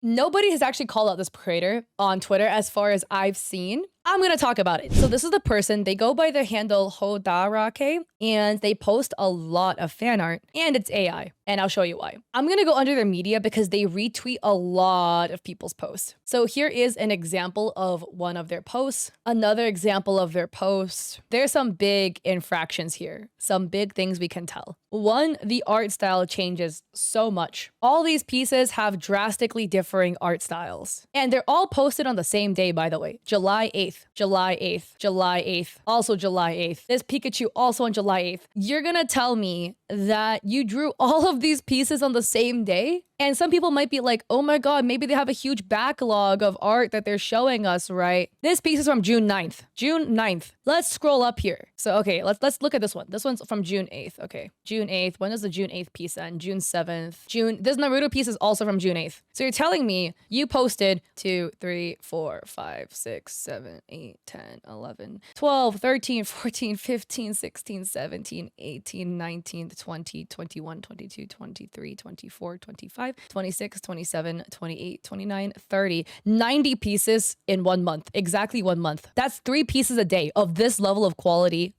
Nobody has actually called out this creator on Twitter as far as I've seen. I'm gonna talk about it. So this is the person, they go by the handle Hodarake, and they post a lot of fan art, and it's AI, and I'll show you why. I'm gonna go under their media because they retweet a lot of people's posts. So here is an example of one of their posts, another example of their posts. There's some big infractions here, some big things we can tell. One, the art style changes so much. All these pieces have drastically differing art styles, and they're all posted on the same day, by the way, July 8th. July 8th, July 8th, also July 8th. This Pikachu also on July 8th. You're gonna tell me that you drew all of these pieces on the same day? And some people might be like, oh my God, maybe they have a huge backlog of art that they're showing us, right? This piece is from June 9th. June 9th. Let's scroll up here. So, okay, let's look at this one. This one's from June 8th. Okay, June 8th. When does the June 8th piece end? June 7th. This Naruto piece is also from June 8th. So you're telling me you posted 2, 3, 4, 5, 6, 7, 8, 10, 11, 12, 13, 14, 15, 16, 17, 18, 19, 20, 21, 22, 23, 24, 25, 26, 27, 28, 29, 30, 90 pieces in 1 month. Exactly 1 month. That's 3 pieces a day of this level of quality,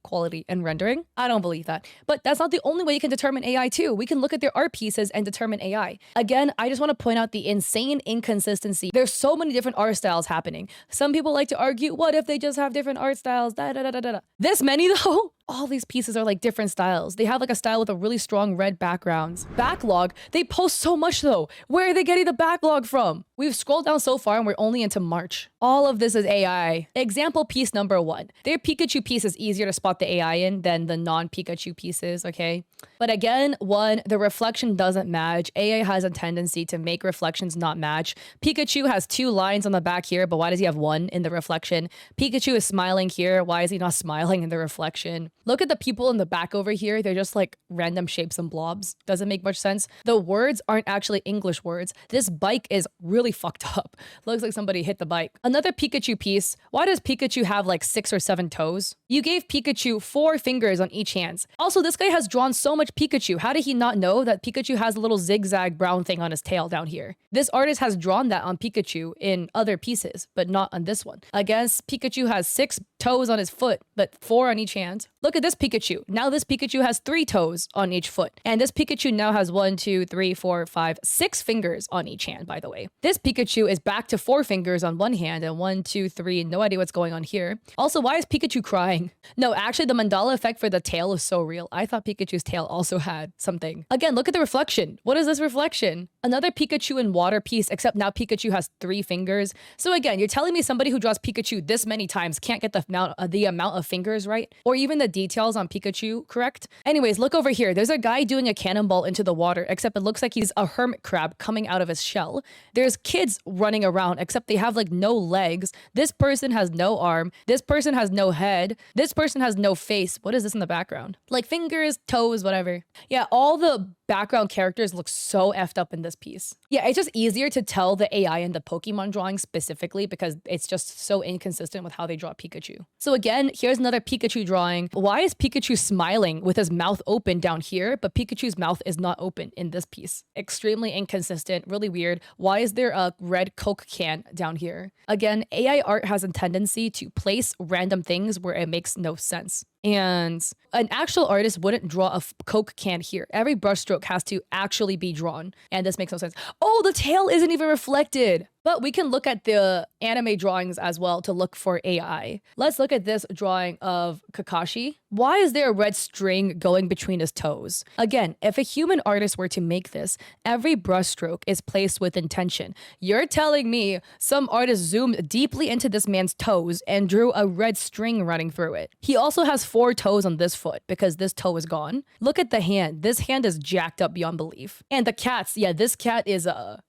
and rendering. I don't believe that. But that's not the only way you can determine AI too. We can look at their art pieces and determine AI. Again, I just want to point out the insane inconsistency. There's so many different art styles happening. Some people like to argue, what if they just have different art styles? Da, da, da, da, da. This many though? All these pieces are like different styles. They have like a style with a really strong red backgrounds. Backlog, they post so much though. Where are they getting the backlog from? We've scrolled down so far and we're only into March. All of this is AI. Example piece number 1. Their Pikachu piece is easier to spot the AI in than the non-Pikachu pieces, okay? But again, 1, the reflection doesn't match. AI has a tendency to make reflections not match. Pikachu has 2 lines on the back here, but why does he have 1 in the reflection? Pikachu is smiling here. Why is he not smiling in the reflection? Look at the people in the back over here. They're just like random shapes and blobs. Doesn't make much sense. The words aren't actually English words. This bike is really fucked up. Looks like somebody hit the bike. Another Pikachu piece. Why does Pikachu have like 6 or 7 toes? You gave Pikachu 4 fingers on each hand. Also, this guy has drawn so much Pikachu. How did he not know that Pikachu has a little zigzag brown thing on his tail down here? This artist has drawn that on Pikachu in other pieces, but not on this one. I guess Pikachu has 6 toes on his foot, but 4 on each hand. Look at this Pikachu. Now this Pikachu has 3 toes on each foot. And this Pikachu now has 1, 2, 3, 4, 5, 6 fingers on each hand, by the way. This Pikachu is back to 4 fingers on one hand and 1, 2, 3, no idea what's going on here. Also, why is Pikachu crying? No, actually the mandala effect for the tail is so real. I thought Pikachu's tail also had something. Again, look at the reflection. What is this reflection? Another Pikachu in water piece, except now Pikachu has 3 fingers. So again, you're telling me somebody who draws Pikachu this many times can't get the amount of fingers right? Or even the details on Pikachu correct? Anyways, look over here. There's a guy doing a cannonball into the water, except it looks like he's a hermit crab coming out of his shell. There's kids running around, except they have like no legs. This person has no arm. This person has no head. This person has no face. What is this in the background? Like fingers, toes, whatever. Yeah, all the background characters look so effed up in this piece. Yeah, it's just easier to tell the AI in the Pokemon drawing specifically because it's just so inconsistent with how they draw Pikachu. So again, here's another Pikachu drawing. Why is Pikachu smiling with his mouth open down here, but Pikachu's mouth is not open in this piece? Extremely inconsistent, really weird. Why is there a red Coke can down here? Again, AI art has a tendency to place random things where it makes no sense. And an actual artist wouldn't draw a Coke can here. Every brushstroke has to actually be drawn. And this makes no sense. Oh, the tail isn't even reflected. But we can look at the anime drawings as well to look for AI. Let's look at this drawing of Kakashi. Why is there a red string going between his toes? Again, if a human artist were to make this, every brushstroke is placed with intention. You're telling me some artist zoomed deeply into this man's toes and drew a red string running through it. He also has 4 toes on this foot because this toe is gone. Look at the hand. This hand is jacked up beyond belief. And the cats, yeah, this cat is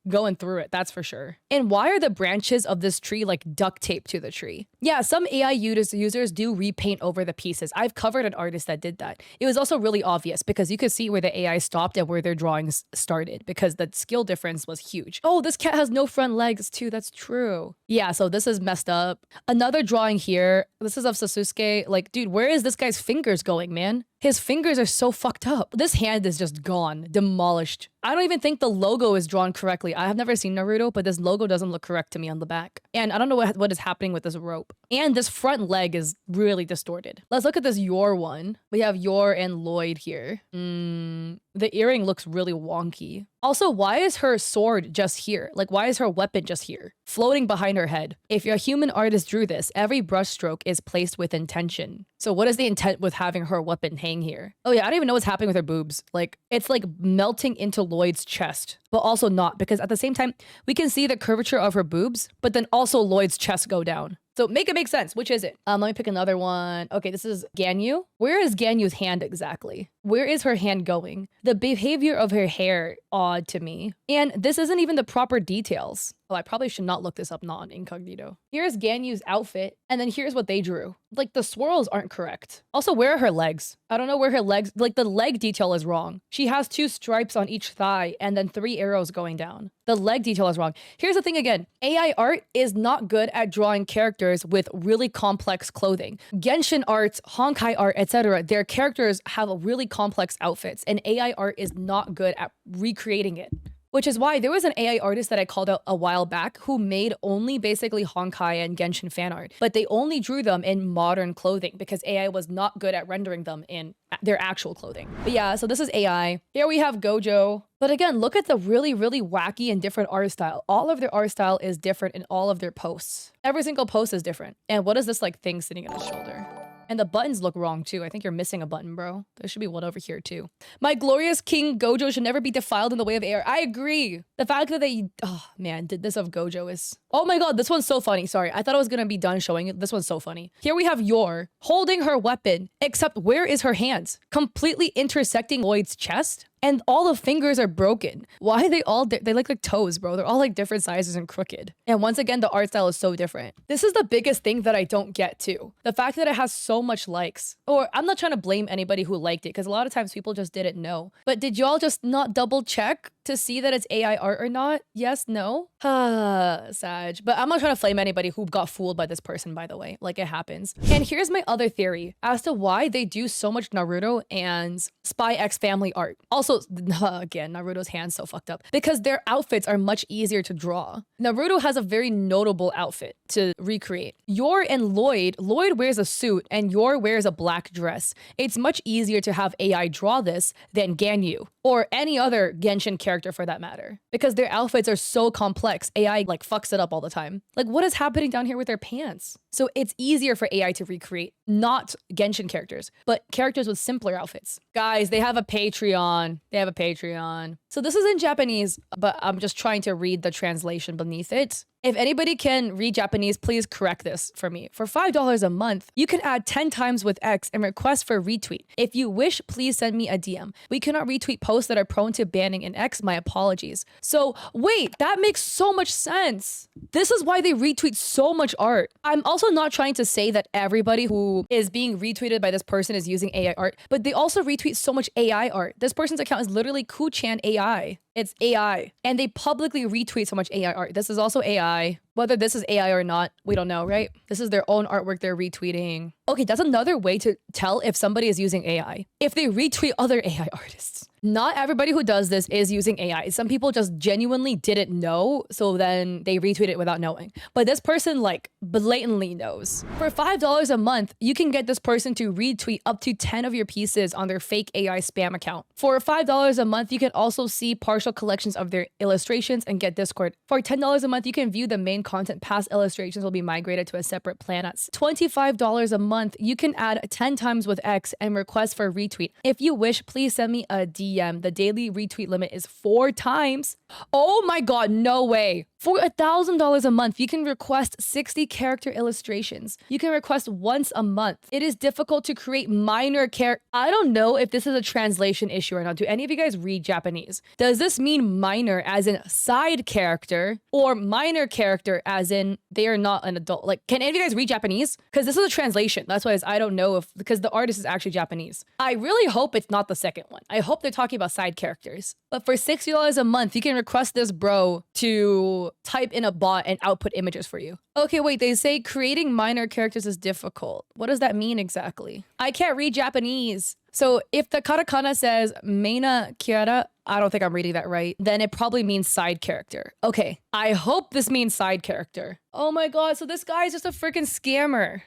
going through it, that's for sure. And why are the branches of this tree like duct taped to the tree? Yeah, some AI users do repaint over the pieces. I've covered an artist that did that. It was also really obvious because you could see where the AI stopped and where their drawings started because the skill difference was huge. Oh, this cat has no front legs too. That's true. Yeah, so this is messed up. Another drawing here. This is of Sasuke. Like, dude, where is this guy's fingers going, man? His fingers are so fucked up. This hand is just gone, demolished. I don't even think the logo is drawn correctly. I have never seen Naruto, but this logo doesn't look correct to me on the back. And I don't know what is happening with this rope. And this front leg is really distorted. Let's look at this Yor one. We have Yor and Lloyd here. The earring looks really wonky. Also, why is her sword just here? Like, why is her weapon just here, floating behind her head? If a human artist drew this, every brushstroke is placed with intention. So what is the intent with having her weapon hang here? Oh yeah, I don't even know what's happening with her boobs. Like, it's like melting into Lloyd's chest, but also not, because at the same time, we can see the curvature of her boobs, but then also Lloyd's chest go down. So make it make sense. Which is it? Let me pick another one. Okay, this is Ganyu. Where is Ganyu's hand exactly? Where is her hand going? The behavior of her hair, odd to me. And this isn't even the proper details. Oh, I probably should not look this up not incognito. Here's Ganyu's outfit, and then here's what they drew. Like, the swirls aren't correct. Also, where are her legs? I don't know where her legs, like the leg detail is wrong. She has 2 stripes on each thigh and then 3 arrows going down. The leg detail is wrong. Here's the thing again. AI art is not good at drawing characters with really complex clothing. Genshin art, Honkai art, etc. Their characters have really complex outfits, and AI art is not good at recreating it. Which is why there was an AI artist that I called out a while back who made only basically Honkai and Genshin fan art, but they only drew them in modern clothing because AI was not good at rendering them in their actual clothing. But yeah, so this is AI. Here we have Gojo. But again, look at the really, really wacky and different art style. All of their art style is different in all of their posts. Every single post is different. And what is this like thing sitting on his shoulder? And the buttons look wrong too. I think you're missing a button, bro. There should be one over here too. My glorious King Gojo should never be defiled in the way of air. I agree. The fact that they, oh man, did this of Gojo is, oh my God, this one's so funny. Sorry, I thought I was gonna be done showing it. This one's so funny. Here we have Yor holding her weapon, except where is her hands? Completely intersecting Lloyd's chest. And all the fingers are broken. Why are they all, they look like toes, bro. They're all like different sizes and crooked. And once again, the art style is so different. This is the biggest thing that I don't get too. The fact that it has so much likes. Or I'm not trying to blame anybody who liked it, because a lot of times people just didn't know. But did y'all just not double check to see that it's AI art or not? Yes, no? Sag. But I'm not trying to flame anybody who got fooled by this person, by the way. Like, it happens. And here's my other theory as to why they do so much Naruto and Spy X Family art. Also, again, Naruto's hand's so fucked up. Because their outfits are much easier to draw. Naruto has a very notable outfit to recreate. Yor and Lloyd wears a suit and Yor wears a black dress. It's much easier to have AI draw this than Ganyu. Or any other Genshin character for that matter. Because their outfits are so complex, AI like fucks it up all the time. Like, what is happening down here with their pants? So it's easier for AI to recreate, not Genshin characters, but characters with simpler outfits. Guys, they have a Patreon. They have a Patreon. So this is in Japanese, but I'm just trying to read the translation beneath it. If anybody can read Japanese, please correct this for me. For $5 a month, you can add 10 times with X and request for retweet. If you wish, please send me a DM. We cannot retweet posts that are prone to banning in X. My apologies. So wait, that makes so much sense. This is why they retweet so much art. I'm also not trying to say that everybody who is being retweeted by this person is using AI art, but they also retweet so much AI art. This person's account is literally Kuchan AI. It's AI. And they publicly retweet so much AI art. This is also AI. Whether this is AI or not, we don't know, right? This is their own artwork they're retweeting. Okay, that's another way to tell if somebody is using AI. If they retweet other AI artists. Not everybody who does this is using AI. Some people just genuinely didn't know, so then they retweet it without knowing. But this person like blatantly knows. For $5 a month, you can get this person to retweet up to 10 of your pieces on their fake AI spam account. For $5 a month, you can also see partial collections of their illustrations and get Discord. For $10 a month, you can view the main content. Past illustrations will be migrated to a separate plan. At $25 a month, you can add 10 times with X and request for retweet. If you wish, please send me a DM. The daily retweet limit is 4 times. Oh my God, no way. For $1,000 a month, you can request 60 character illustrations. You can request once a month. It is difficult to create minor character. I don't know if this is a translation issue or not. Do any of you guys read Japanese? Does this mean minor as in side character or minor character as in they are not an adult? Like, can any of you guys read Japanese? Because this is a translation. That's why I don't know if, because the artist is actually Japanese. I really hope it's not the second one. I hope they're talking about side characters. But for $60 a month, you can request this bro to type in a bot and output images for you. Okay, wait, they say creating minor characters is difficult. What does that mean exactly? I can't read Japanese. So if the katakana says Meina Kiara, I don't think I'm reading that right, then it probably means side character. Okay, I hope this means side character. Oh my god, so this guy is just a freaking scammer.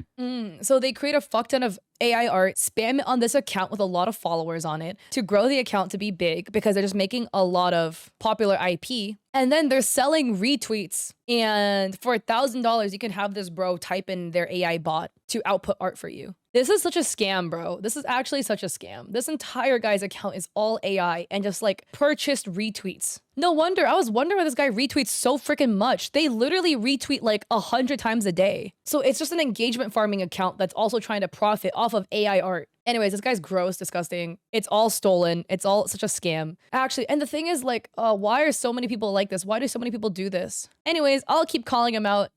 So they create a fuck ton of AI art, spam it on this account with a lot of followers on it to grow the account to be big because they're just making a lot of popular IP. And then they're selling retweets. And for $1,000, you can have this bro type in their AI bot to output art for you. This is such a scam, bro. This is actually such a scam. This entire guy's account is all AI and just like purchased retweets. No wonder. I was wondering why this guy retweets so freaking much. They literally retweet like 100 times a day. So it's just an engagement farming account that's also trying to profit off of AI art. Anyways, this guy's gross, disgusting. It's all stolen. It's all such a scam. Actually, and the thing is like, why are so many people like this? Why do so many people do this? Anyways, I'll keep calling him out